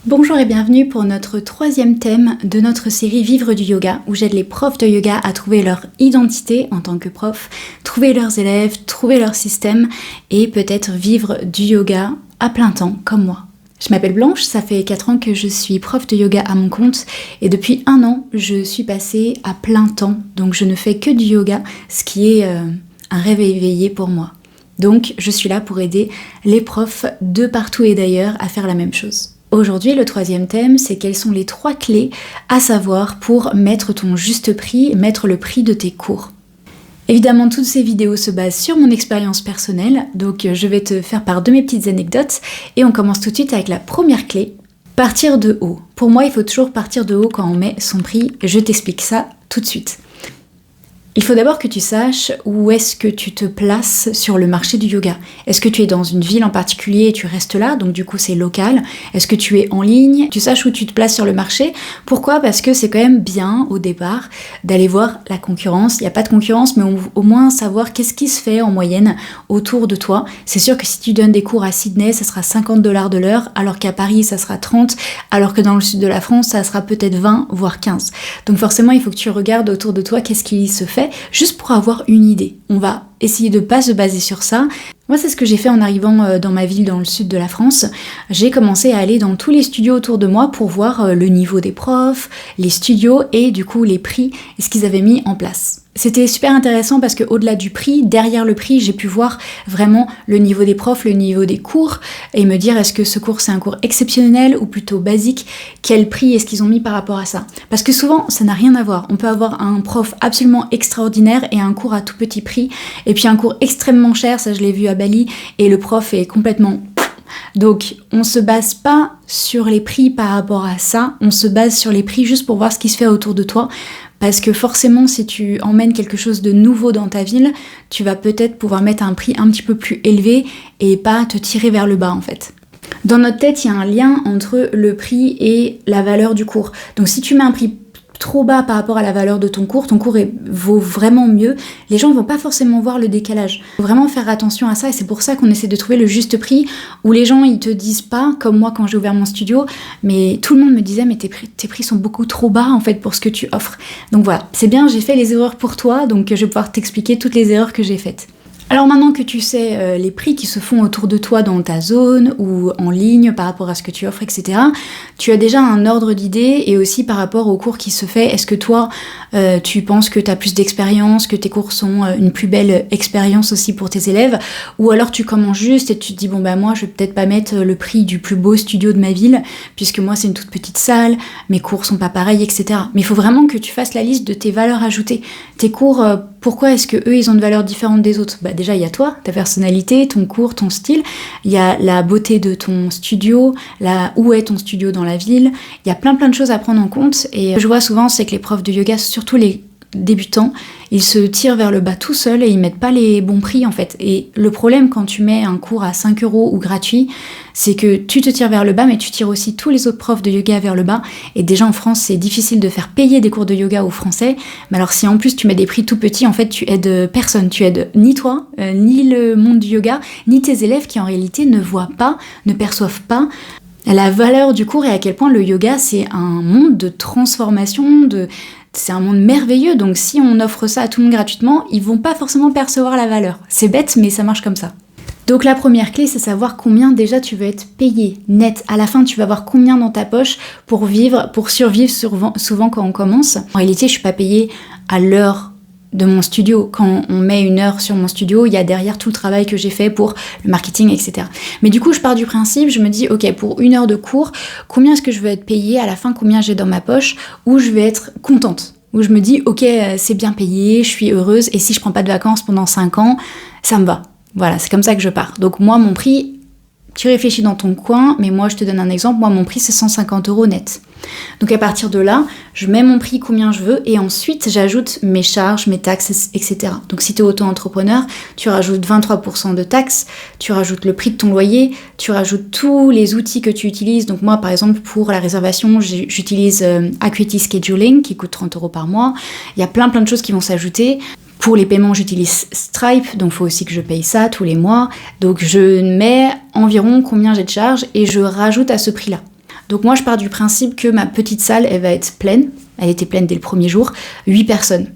Bonjour et bienvenue pour notre troisième thème de notre série Vivre du yoga, où j'aide les profs de yoga à trouver leur identité en tant que prof, trouver leurs élèves, trouver leur système et peut-être vivre du yoga à plein temps comme moi. Je m'appelle Blanche, ça fait 4 ans que je suis prof de yoga à mon compte et depuis 1 an, je suis passée à plein temps, donc je ne fais que du yoga, ce qui est un rêve éveillé pour moi. Donc je suis là pour aider les profs de partout et d'ailleurs à faire la même chose. Aujourd'hui, le troisième thème, c'est quelles sont les 3 clés à savoir pour mettre ton juste prix, mettre le prix de tes cours. Évidemment, toutes ces vidéos se basent sur mon expérience personnelle, donc je vais te faire part de mes petites anecdotes et on commence tout de suite avec la première clé, partir de haut. Pour moi, il faut toujours partir de haut quand on met son prix, je t'explique ça tout de suite. Il faut d'abord que tu saches où est-ce que tu te places sur le marché du yoga. Est-ce que tu es dans une ville en particulier et tu restes là, donc du coup c'est local? Est-ce que tu es en ligne? Tu saches où tu te places sur le marché. Pourquoi? Parce que c'est quand même bien au départ d'aller voir la concurrence. Il n'y a pas de concurrence, mais au moins savoir qu'est-ce qui se fait en moyenne autour de toi. C'est sûr que si tu donnes des cours à Sydney, ça sera 50 $ de l'heure, alors qu'à Paris ça sera 30, alors que dans le sud de la France ça sera peut-être 20, voire 15. Donc forcément il faut que tu regardes autour de toi qu'est-ce qui se fait, juste pour avoir une idée. On va essayer de pas se baser sur ça. Moi, c'est ce que j'ai fait en arrivant dans ma ville dans le sud de la France. J'ai commencé à aller dans tous les studios autour de moi pour voir le niveau des profs, les studios et du coup les prix et ce qu'ils avaient mis en place. C'était super intéressant parce que au-delà du prix, derrière le prix, j'ai pu voir vraiment le niveau des profs, le niveau des cours et me dire est-ce que ce cours c'est un cours exceptionnel ou plutôt basique? Quel prix est-ce qu'ils ont mis par rapport à ça? Parce que souvent, ça n'a rien à voir. On peut avoir un prof absolument extraordinaire et un cours à tout petit prix et puis un cours extrêmement cher, ça je l'ai vu à Bali, et le prof est complètement... Donc on se base pas sur les prix par rapport à ça, on se base sur les prix juste pour voir ce qui se fait autour de toi. Parce que forcément, si tu emmènes quelque chose de nouveau dans ta ville, tu vas peut-être pouvoir mettre un prix un petit peu plus élevé et pas te tirer vers le bas en fait. Dans notre tête, il y a un lien entre le prix et la valeur du cours. Donc si tu mets un prix trop bas par rapport à la valeur de ton cours vaut vraiment mieux, les gens ne vont pas forcément voir le décalage. Il faut vraiment faire attention à ça et c'est pour ça qu'on essaie de trouver le juste prix où les gens ils te disent pas, comme moi quand j'ai ouvert mon studio, mais tout le monde me disait mais tes prix sont beaucoup trop bas en fait pour ce que tu offres. Donc voilà, c'est bien, j'ai fait les erreurs pour toi, donc je vais pouvoir t'expliquer toutes les erreurs que j'ai faites. Alors maintenant que tu sais les prix qui se font autour de toi dans ta zone ou en ligne par rapport à ce que tu offres, etc., tu as déjà un ordre d'idée et aussi par rapport au cours qui se fait, est-ce que toi, tu penses que tu as plus d'expérience, que tes cours sont une plus belle expérience aussi pour tes élèves, ou alors tu commences juste et tu te dis, bon bah moi je vais peut-être pas mettre le prix du plus beau studio de ma ville, puisque moi c'est une toute petite salle, mes cours sont pas pareils, etc. Mais il faut vraiment que tu fasses la liste de tes valeurs ajoutées. Tes cours, pourquoi est-ce que eux ils ont une valeur différente des autres? Bah déjà il y a toi, ta personnalité, ton cours, ton style, il y a la beauté de ton studio, où est ton studio dans la ville, il y a plein de choses à prendre en compte et ce que je vois souvent c'est que les profs de yoga, surtout les débutants, ils se tirent vers le bas tout seuls et ils mettent pas les bons prix en fait. Et le problème quand tu mets un cours à 5 € ou gratuit, c'est que tu te tires vers le bas mais tu tires aussi tous les autres profs de yoga vers le bas. Et déjà en France c'est difficile de faire payer des cours de yoga aux Français, mais alors si en plus tu mets des prix tout petits, en fait tu aides personne, tu aides ni toi, ni le monde du yoga, ni tes élèves qui en réalité ne voient pas, ne perçoivent pas la valeur du cours et à quel point le yoga c'est un monde de transformation, c'est un monde merveilleux, donc si on offre ça à tout le monde gratuitement, ils vont pas forcément percevoir la valeur. C'est bête, mais ça marche comme ça. Donc la première clé, c'est savoir combien déjà tu veux être payé, net. À la fin, tu vas avoir combien dans ta poche pour vivre, pour survivre souvent quand on commence. En réalité, je suis pas payée à l'heure de mon studio. Quand on met 1 heure sur mon studio, il y a derrière tout le travail que j'ai fait pour le marketing, etc. Mais du coup, je pars du principe, je me dis, ok, pour 1 heure de cours, combien est-ce que je veux être payée à la fin, combien j'ai dans ma poche, où je vais être contente, où je me dis, ok, c'est bien payé, je suis heureuse, et si je prends pas de vacances pendant 5 ans, ça me va. Voilà, c'est comme ça que je pars. Donc moi, mon prix, tu réfléchis dans ton coin, mais moi, je te donne un exemple, moi, mon prix, c'est 150 € net. Donc à partir de là, je mets mon prix combien je veux et ensuite j'ajoute mes charges, mes taxes, etc. Donc si tu es auto-entrepreneur, tu rajoutes 23% de taxes, tu rajoutes le prix de ton loyer, tu rajoutes tous les outils que tu utilises. Donc moi par exemple pour la réservation, j'utilise Acuity Scheduling qui coûte 30 € par mois. Il y a plein de choses qui vont s'ajouter. Pour les paiements, j'utilise Stripe, donc il faut aussi que je paye ça tous les mois. Donc je mets environ combien j'ai de charges et je rajoute à ce prix-là. Donc moi je pars du principe que ma petite salle, elle va être pleine, elle était pleine dès le premier jour, 8 personnes.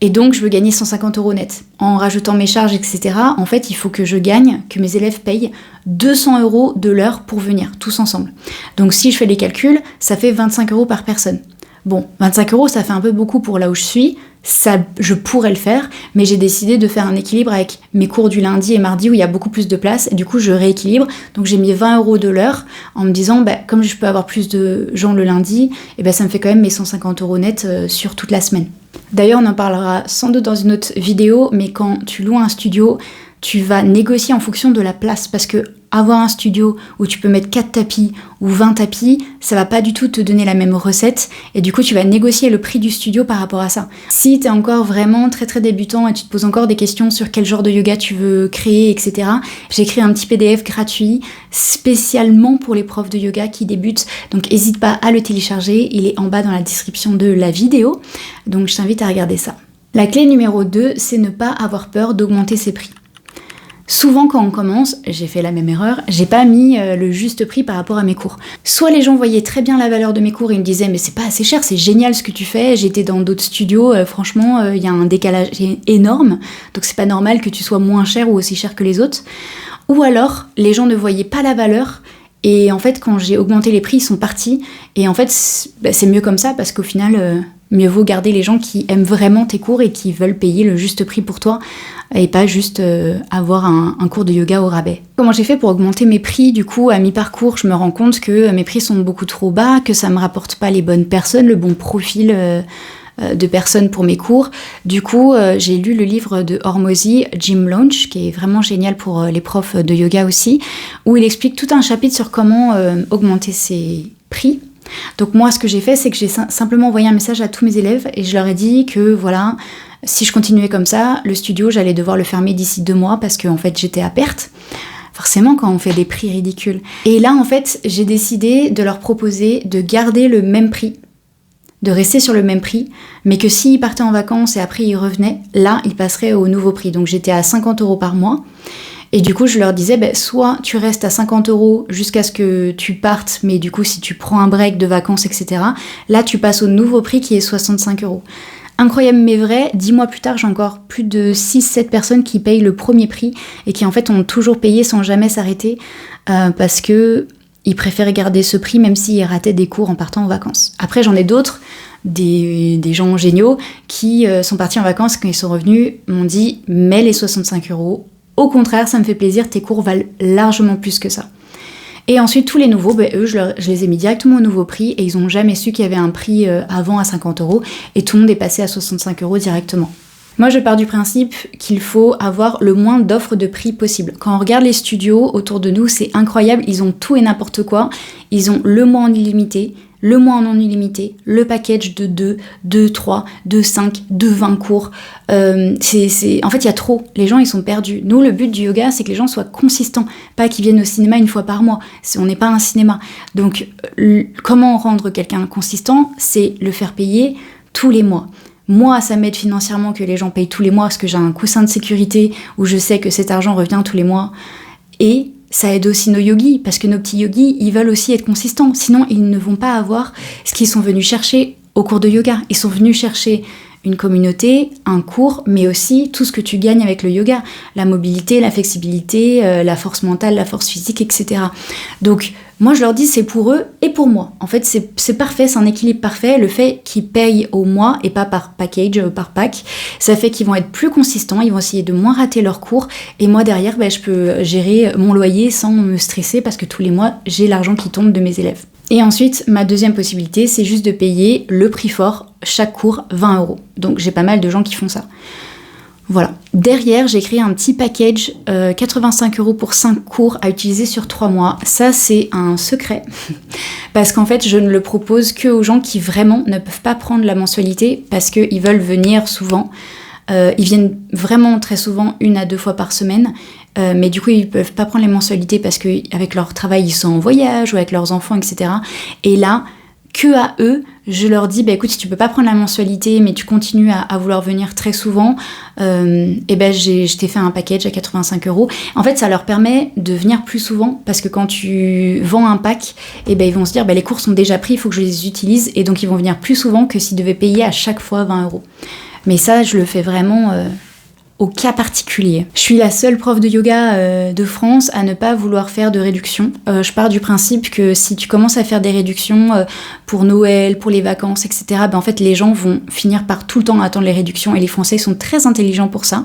Et donc je veux gagner 150 € net. En rajoutant mes charges, etc., en fait il faut que je gagne, que mes élèves payent 200 € de l'heure pour venir, tous ensemble. Donc si je fais les calculs, ça fait 25 € par personne. Bon, 25 € ça fait un peu beaucoup pour là où je suis, ça, je pourrais le faire, mais j'ai décidé de faire un équilibre avec mes cours du lundi et mardi où il y a beaucoup plus de place, et du coup je rééquilibre, donc j'ai mis 20 € de l'heure en me disant, comme je peux avoir plus de gens le lundi, et ça me fait quand même mes 150 € net sur toute la semaine. D'ailleurs on en parlera sans doute dans une autre vidéo, mais quand tu loues un studio, tu vas négocier en fonction de la place, parce que avoir un studio où tu peux mettre 4 tapis ou 20 tapis, ça va pas du tout te donner la même recette, et du coup tu vas négocier le prix du studio par rapport à ça. Si t'es encore vraiment très très débutant et tu te poses encore des questions sur quel genre de yoga tu veux créer, etc., j'ai créé un petit PDF gratuit spécialement pour les profs de yoga qui débutent, donc n'hésite pas à le télécharger, il est en bas dans la description de la vidéo, donc je t'invite à regarder ça. La clé numéro 2, c'est ne pas avoir peur d'augmenter ses prix. Souvent quand on commence, j'ai fait la même erreur, j'ai pas mis le juste prix par rapport à mes cours. Soit les gens voyaient très bien la valeur de mes cours et ils me disaient mais c'est pas assez cher, c'est génial ce que tu fais, j'étais dans d'autres studios, franchement il y a un décalage énorme, donc c'est pas normal que tu sois moins cher ou aussi cher que les autres. Ou alors les gens ne voyaient pas la valeur, et en fait quand j'ai augmenté les prix ils sont partis, et en fait c'est mieux comme ça parce qu'au final mieux vaut garder les gens qui aiment vraiment tes cours et qui veulent payer le juste prix pour toi, et pas juste avoir un cours de yoga au rabais. Comment j'ai fait pour augmenter mes prix? Du coup, à mi-parcours, je me rends compte que mes prix sont beaucoup trop bas, que ça me rapporte pas les bonnes personnes, le bon profil de personnes pour mes cours. Du coup, j'ai lu le livre de Hormozi, Gym Launch, qui est vraiment génial pour les profs de yoga aussi, où il explique tout un chapitre sur comment augmenter ses prix. Donc moi, ce que j'ai fait, c'est que j'ai simplement envoyé un message à tous mes élèves et je leur ai dit que voilà, si je continuais comme ça, le studio, j'allais devoir le fermer d'ici 2 mois parce que en fait, j'étais à perte. Forcément, quand on fait des prix ridicules. Et là, en fait, j'ai décidé de leur proposer de garder le même prix, de rester sur le même prix, mais que s'ils partaient en vacances et après ils revenaient, là, ils passeraient au nouveau prix. Donc j'étais à 50 € par mois. Et du coup, je leur disais, soit tu restes à 50 € jusqu'à ce que tu partes, mais du coup, si tu prends un break de vacances, etc., là, tu passes au nouveau prix qui est 65 €. Incroyable mais vrai, 10 mois plus tard, j'ai encore plus de 6-7 personnes qui payent le premier prix et qui en fait ont toujours payé sans jamais s'arrêter parce que ils préféraient garder ce prix même s'ils rataient des cours en partant en vacances. Après, j'en ai d'autres, des gens géniaux qui sont partis en vacances, quand ils sont revenus, m'ont dit « mets les 65 €. Au contraire, ça me fait plaisir, tes cours valent largement plus que ça. » Et ensuite, tous les nouveaux, eux, je les ai mis directement au nouveau prix et ils n'ont jamais su qu'il y avait un prix avant à 50 € et tout le monde est passé à 65 € directement. Moi, je pars du principe qu'il faut avoir le moins d'offres de prix possible. Quand on regarde les studios autour de nous, c'est incroyable, ils ont tout et n'importe quoi. Ils ont le mois en illimité, le mois en non illimité, le package de 2, de 3, de 5, de 20 cours. En fait, il y a trop. Les gens, ils sont perdus. Nous, le but du yoga, c'est que les gens soient consistants, pas qu'ils viennent au cinéma une fois par mois. On n'est pas un cinéma. Donc, comment rendre quelqu'un consistant? C'est le faire payer tous les mois. Moi, ça m'aide financièrement que les gens payent tous les mois parce que j'ai un coussin de sécurité où je sais que cet argent revient tous les mois. Et ça aide aussi nos yogis, parce que nos petits yogis, ils veulent aussi être consistants. Sinon, ils ne vont pas avoir ce qu'ils sont venus chercher au cours de yoga. Ils sont venus chercher une communauté, un cours, mais aussi tout ce que tu gagnes avec le yoga. La mobilité, la flexibilité, la force mentale, la force physique, etc. Donc, moi, je leur dis, c'est pour eux et pour moi. En fait, c'est parfait, c'est un équilibre parfait. Le fait qu'ils payent au mois et pas par package, par pack, ça fait qu'ils vont être plus consistants, ils vont essayer de moins rater leurs cours. Et moi, derrière, je peux gérer mon loyer sans me stresser parce que tous les mois, j'ai l'argent qui tombe de mes élèves. Et ensuite, ma deuxième possibilité, c'est juste de payer le prix fort, chaque cours 20 €. Donc, j'ai pas mal de gens qui font ça. Voilà. Derrière, j'ai créé un petit package, 85 € pour 5 cours à utiliser sur 3 mois. Ça, c'est un secret. Parce qu'en fait, je ne le propose que aux gens qui vraiment ne peuvent pas prendre la mensualité parce qu'ils veulent venir souvent. Ils viennent vraiment très souvent 1 à 2 fois par semaine. Mais du coup, ils peuvent pas prendre les mensualités parce qu'avec leur travail, ils sont en voyage ou avec leurs enfants, etc. Et là, que à eux, je leur dis, écoute, si tu peux pas prendre la mensualité, mais tu continues à vouloir venir très souvent, je t'ai fait un package à 85 €. En fait, ça leur permet de venir plus souvent, parce que quand tu vends un pack, ils vont se dire, les cours sont déjà pris, il faut que je les utilise, et donc ils vont venir plus souvent que s'ils devaient payer à chaque fois 20 €. Mais ça, je le fais vraiment au cas particulier. Je suis la seule prof de yoga de France à ne pas vouloir faire de réduction. Je pars du principe que si tu commences à faire des réductions pour Noël, pour les vacances, etc., en fait, les gens vont finir par tout le temps attendre les réductions, et les Français sont très intelligents pour ça.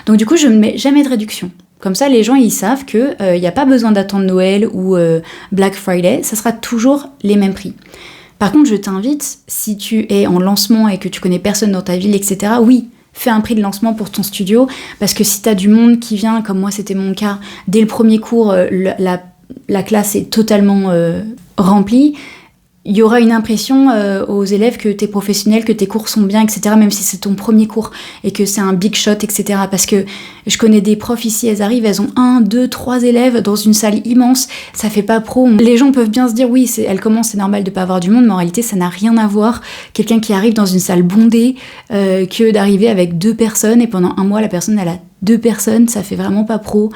Donc du coup, je ne mets jamais de réduction. Comme ça, les gens, ils savent qu'il n'y a pas besoin d'attendre Noël ou Black Friday, ça sera toujours les mêmes prix. Par contre, je t'invite, si tu es en lancement et que tu connais personne dans ta ville, etc., oui, fais un prix de lancement pour ton studio, parce que si t'as du monde qui vient, comme moi c'était mon cas, dès le premier cours, la classe est totalement remplie, il y aura une impression aux élèves que t'es professionnel, que tes cours sont bien, etc., même si c'est ton premier cours et que c'est un big shot, etc. Parce que je connais des profs ici, elles arrivent, elles ont 1, 2, 3 élèves dans une salle immense, ça fait pas pro. Les gens peuvent bien se dire, oui, elle commence, c'est normal de pas avoir du monde, mais en réalité, ça n'a rien à voir. Quelqu'un qui arrive dans une salle bondée, que d'arriver avec 2 personnes, et pendant un mois, la personne, elle a 2 personnes, ça fait vraiment pas pro.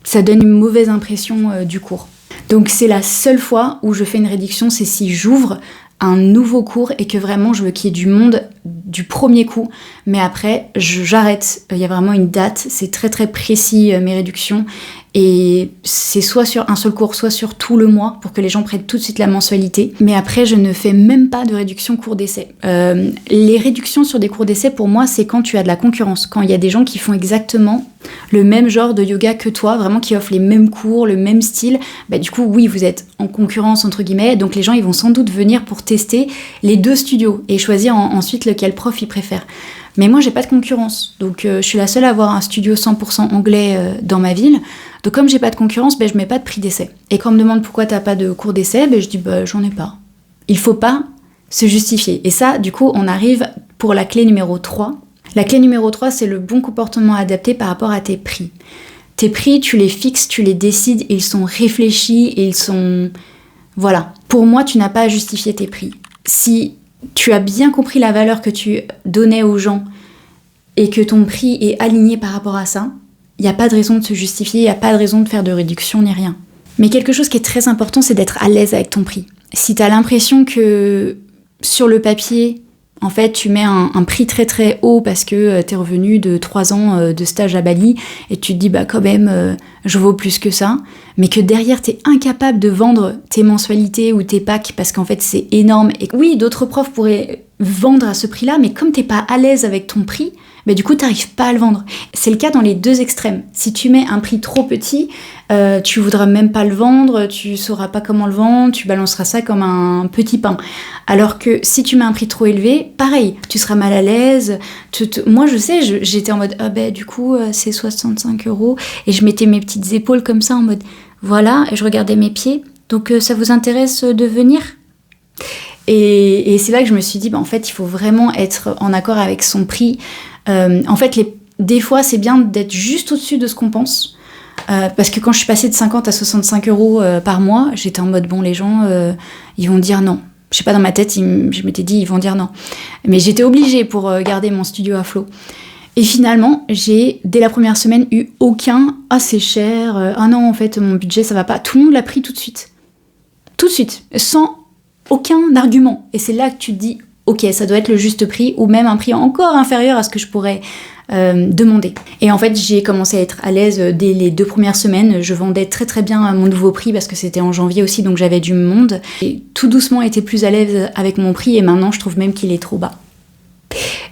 Ça donne une mauvaise impression du cours. Donc c'est la seule fois où je fais une réduction, c'est si j'ouvre un nouveau cours et que vraiment je veux qu'il y ait du monde du premier coup. Mais après, j'arrête. Il y a vraiment une date, c'est très très précis mes réductions. Et c'est soit sur un seul cours, soit sur tout le mois pour que les gens prennent tout de suite la mensualité. Mais après, je ne fais même pas de réduction cours d'essai. Les réductions sur des cours d'essai, pour moi, c'est quand tu as de la concurrence. Quand il y a des gens qui font exactement le même genre de yoga que toi, vraiment qui offrent les mêmes cours, le même style. Du coup, oui, vous êtes en concurrence, entre guillemets. Donc les gens, ils vont sans doute venir pour tester les 2 studios et choisir ensuite lequel prof ils préfèrent. Mais moi, j'ai pas de concurrence. Donc, je suis la seule à avoir un studio 100% anglais dans ma ville. Donc, comme j'ai pas de concurrence, je mets pas de prix d'essai. Et quand on me demande pourquoi t'as pas de cours d'essai, je dis, j'en ai pas. Il faut pas se justifier. Et ça, du coup, on arrive pour la clé numéro 3. La clé numéro 3, c'est le bon comportement adapté par rapport à tes prix. Tes prix, tu les fixes, tu les décides, ils sont réfléchis, ils sont... Voilà. Pour moi, tu n'as pas à justifier tes prix. Si tu as bien compris la valeur que tu donnais aux gens et que ton prix est aligné par rapport à ça, il n'y a pas de raison de se justifier, il n'y a pas de raison de faire de réduction ni rien. Mais quelque chose qui est très important, c'est d'être à l'aise avec ton prix. Si tu as l'impression que sur le papier, en fait, tu mets un prix très très haut parce que t'es revenu de 3 ans de stage à Bali et tu te dis quand même je vaux plus que ça, mais que derrière t'es incapable de vendre tes mensualités ou tes packs parce qu'en fait c'est énorme. Et oui, d'autres profs pourraient vendre à ce prix-là, mais comme t'es pas à l'aise avec ton prix, du coup t'arrives pas à le vendre. C'est le cas dans les 2 extrêmes. Si tu mets un prix trop petit, tu voudras même pas le vendre, tu sauras pas comment le vendre, tu balanceras ça comme un petit pain. Alors que si tu mets un prix trop élevé, pareil, tu seras mal à l'aise. Moi je sais, j'étais en mode du coup c'est 65 € et je mettais mes petites épaules comme ça en mode voilà, et je regardais mes pieds. Donc ça vous intéresse de venir ? Et c'est là que je me suis dit en fait il faut vraiment être en accord avec son prix. En fait des fois c'est bien d'être juste au-dessus de ce qu'on pense. Parce que quand je suis passée de 50 à 65 € par mois, j'étais en mode les gens ils vont dire non. Je sais pas, dans ma tête je m'étais dit ils vont dire non. Mais j'étais obligée pour garder mon studio à flot. Et finalement, j'ai, dès la première semaine, eu aucun « ah c'est cher, ah non en fait mon budget ça va pas ». Tout le monde l'a pris tout de suite. Tout de suite, sans aucun argument. Et c'est là que tu te dis « ok, ça doit être le juste prix » ou même un prix encore inférieur à ce que je pourrais demander. Et en fait, j'ai commencé à être à l'aise dès les 2 premières semaines. Je vendais très très bien à mon nouveau prix parce que c'était en janvier aussi, donc j'avais du monde. Et tout doucement, été plus à l'aise avec mon prix et maintenant, je trouve même qu'il est trop bas.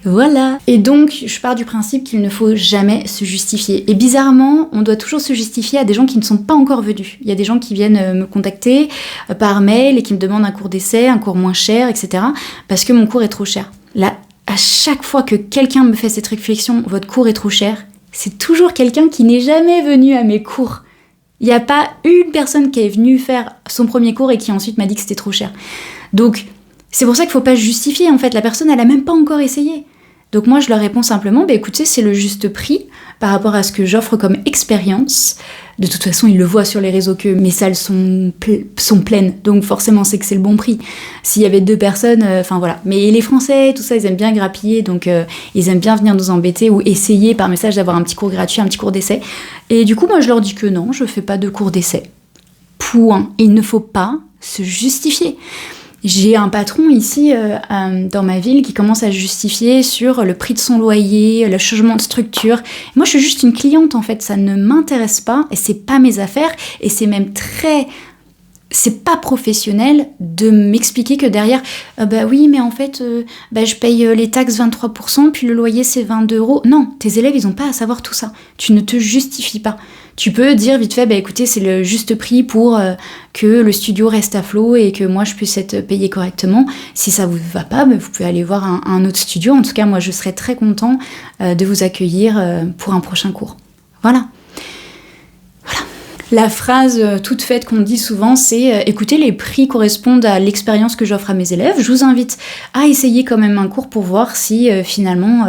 Voilà. Et donc, je pars du principe qu'il ne faut jamais se justifier. Et bizarrement, on doit toujours se justifier à des gens qui ne sont pas encore venus. Il y a des gens qui viennent me contacter par mail et qui me demandent un cours d'essai, un cours moins cher, etc. parce que mon cours est trop cher. Là, à chaque fois que quelqu'un me fait cette réflexion, votre cours est trop cher, c'est toujours quelqu'un qui n'est jamais venu à mes cours. Il n'y a pas une personne qui est venue faire son premier cours et qui ensuite m'a dit que c'était trop cher. Donc, c'est pour ça qu'il ne faut pas justifier, en fait. La personne, elle n'a même pas encore essayé. Donc moi je leur réponds simplement, écoutez, c'est le juste prix par rapport à ce que j'offre comme expérience. De toute façon, ils le voient sur les réseaux que mes salles sont pleines, donc forcément c'est que c'est le bon prix. S'il y avait 2 personnes, voilà. Mais les Français, tout ça, ils aiment bien grappiller, donc ils aiment bien venir nous embêter ou essayer par message d'avoir un petit cours gratuit, un petit cours d'essai. Et du coup, moi je leur dis que non, je fais pas de cours d'essai. Point. Il ne faut pas se justifier. J'ai un patron ici dans ma ville qui commence à justifier sur le prix de son loyer, le changement de structure. Moi, je suis juste une cliente en fait, ça ne m'intéresse pas et c'est pas mes affaires et c'est même c'est pas professionnel de m'expliquer que derrière, oui, mais en fait, je paye les taxes 23%, puis le loyer c'est 22 €. Non, tes élèves, ils ont pas à savoir tout ça. Tu ne te justifies pas. Tu peux dire vite fait, écoutez, c'est le juste prix pour que le studio reste à flot et que moi je puisse être payée correctement. Si ça vous va pas, vous pouvez aller voir un autre studio. En tout cas, moi je serais très content de vous accueillir pour un prochain cours. Voilà. La phrase toute faite qu'on dit souvent, c'est « Écoutez, les prix correspondent à l'expérience que j'offre à mes élèves. Je vous invite à essayer quand même un cours pour voir si finalement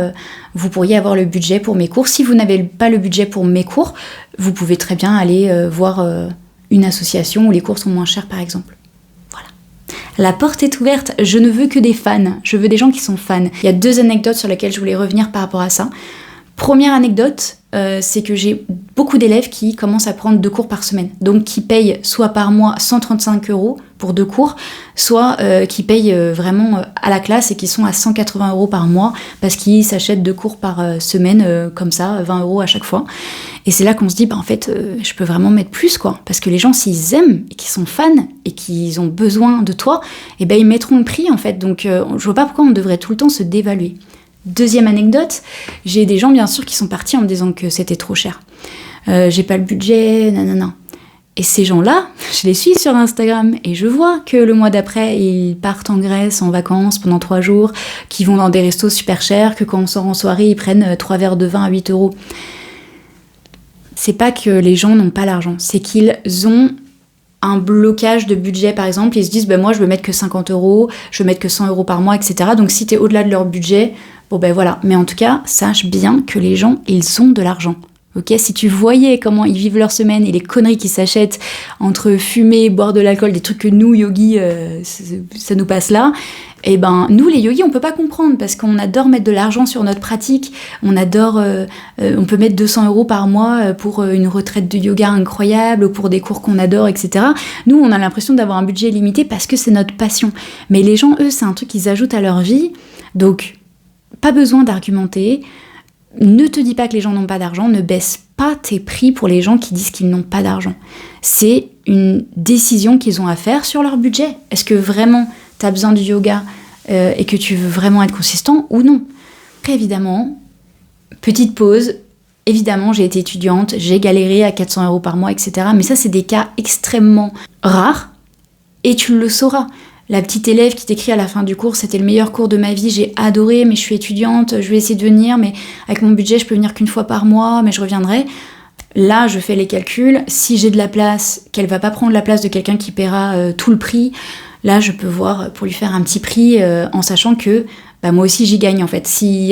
vous pourriez avoir le budget pour mes cours. Si vous n'avez pas le budget pour mes cours, vous pouvez très bien aller voir une association où les cours sont moins chers par exemple. » Voilà. La porte est ouverte. Je ne veux que des fans. Je veux des gens qui sont fans. Il y a 2 anecdotes sur lesquelles je voulais revenir par rapport à ça. Première anecdote, c'est que j'ai beaucoup d'élèves qui commencent à prendre 2 cours par semaine. Donc qui payent soit par mois 135 € pour 2 cours, soit qui payent vraiment à la classe et qui sont à 180 € par mois parce qu'ils s'achètent 2 cours par semaine, comme ça, 20 € à chaque fois. Et c'est là qu'on se dit, en fait, je peux vraiment mettre plus, quoi. Parce que les gens, s'ils aiment et qu'ils sont fans et qu'ils ont besoin de toi, ils mettront le prix, en fait. Donc je vois pas pourquoi on devrait tout le temps se dévaluer. Deuxième anecdote, j'ai des gens bien sûr qui sont partis en me disant que c'était trop cher. J'ai pas le budget, nanana. Et ces gens-là, je les suis sur Instagram et je vois que le mois d'après, ils partent en Grèce en vacances pendant 3 jours, qu'ils vont dans des restos super chers, que quand on sort en soirée, ils prennent 3 verres de vin à 8 €. C'est pas que les gens n'ont pas l'argent, c'est qu'ils ont un blocage de budget par exemple, ils se disent moi je veux mettre que 50 €, je veux mettre que 100 € par mois, etc. Donc si t'es au-delà de leur budget, voilà. Mais en tout cas, sache bien que les gens, ils ont de l'argent. Ok, si tu voyais comment ils vivent leur semaine et les conneries qu'ils s'achètent entre fumer, boire de l'alcool, des trucs que nous, yogis, ça nous passe là, nous, les yogis, on peut pas comprendre parce qu'on adore mettre de l'argent sur notre pratique, on adore, on peut mettre 200 € par mois pour une retraite de yoga incroyable ou pour des cours qu'on adore, etc. Nous, on a l'impression d'avoir un budget limité parce que c'est notre passion. Mais les gens, eux, c'est un truc qu'ils ajoutent à leur vie, donc pas besoin d'argumenter. Ne te dis pas que les gens n'ont pas d'argent, ne baisse pas tes prix pour les gens qui disent qu'ils n'ont pas d'argent. C'est une décision qu'ils ont à faire sur leur budget. Est-ce que vraiment tu as besoin du yoga et que tu veux vraiment être consistant ou non? Après, évidemment, petite pause, évidemment j'ai été étudiante, j'ai galéré à 400 € par mois, etc. Mais ça c'est des cas extrêmement rares et tu le sauras. La petite élève qui t'écrit à la fin du cours, c'était le meilleur cours de ma vie, j'ai adoré, mais je suis étudiante, je vais essayer de venir, mais avec mon budget, je peux venir qu'une fois par mois, mais je reviendrai. Là, je fais les calculs. Si j'ai de la place, qu'elle va pas prendre la place de quelqu'un qui paiera tout le prix, là, je peux voir pour lui faire un petit prix en sachant que moi aussi, j'y gagne, en fait. Si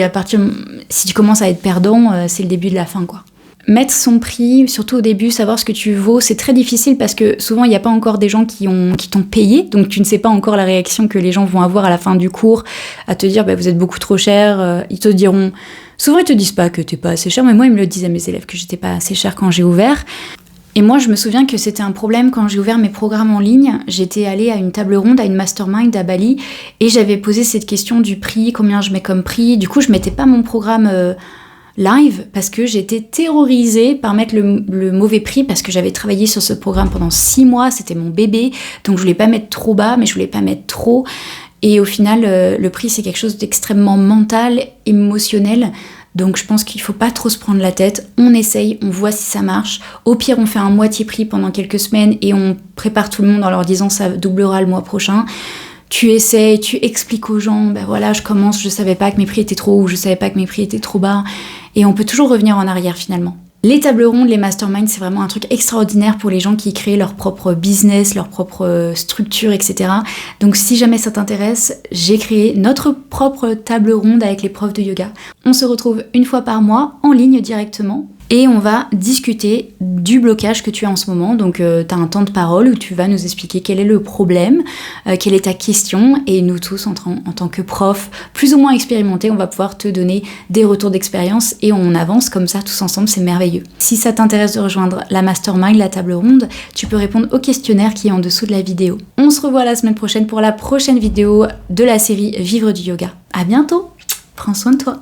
tu commences à être perdant, c'est le début de la fin, quoi. Mettre son prix, surtout au début, savoir ce que tu vaux, c'est très difficile parce que souvent il n'y a pas encore des gens qui t'ont payé, donc tu ne sais pas encore la réaction que les gens vont avoir à la fin du cours, à te dire vous êtes beaucoup trop cher, ils te diront, souvent ils te disent pas que t'es pas assez cher, mais moi ils me le disaient mes élèves que j'étais pas assez cher quand j'ai ouvert. Et moi je me souviens que c'était un problème quand j'ai ouvert mes programmes en ligne, j'étais allée à une table ronde, à une mastermind à Bali, et j'avais posé cette question du prix, combien je mets comme prix, du coup je mettais pas mon programme live parce que j'étais terrorisée par mettre le mauvais prix parce que j'avais travaillé sur ce programme pendant 6 mois, c'était mon bébé, donc je voulais pas mettre trop bas mais je voulais pas mettre trop et au final le prix c'est quelque chose d'extrêmement mental, émotionnel, donc je pense qu'il faut pas trop se prendre la tête, on essaye, on voit si ça marche, au pire on fait un moitié prix pendant quelques semaines et on prépare tout le monde en leur disant ça doublera le mois prochain. Tu essayes, tu expliques aux gens, voilà, je commence, je savais pas que mes prix étaient trop hauts, je savais pas que mes prix étaient trop bas. Et on peut toujours revenir en arrière finalement. Les tables rondes, les masterminds, c'est vraiment un truc extraordinaire pour les gens qui créent leur propre business, leur propre structure, etc. Donc si jamais ça t'intéresse, j'ai créé notre propre table ronde avec les profs de yoga. On se retrouve une fois par mois en ligne directement. Et on va discuter du blocage que tu as en ce moment. Donc tu as un temps de parole où tu vas nous expliquer quel est le problème, quelle est ta question. Et nous tous, en tant que profs, plus ou moins expérimentés, on va pouvoir te donner des retours d'expérience et on avance comme ça tous ensemble, c'est merveilleux. Si ça t'intéresse de rejoindre la mastermind, la table ronde, tu peux répondre au questionnaire qui est en dessous de la vidéo. On se revoit la semaine prochaine pour la prochaine vidéo de la série Vivre du yoga. À bientôt, prends soin de toi.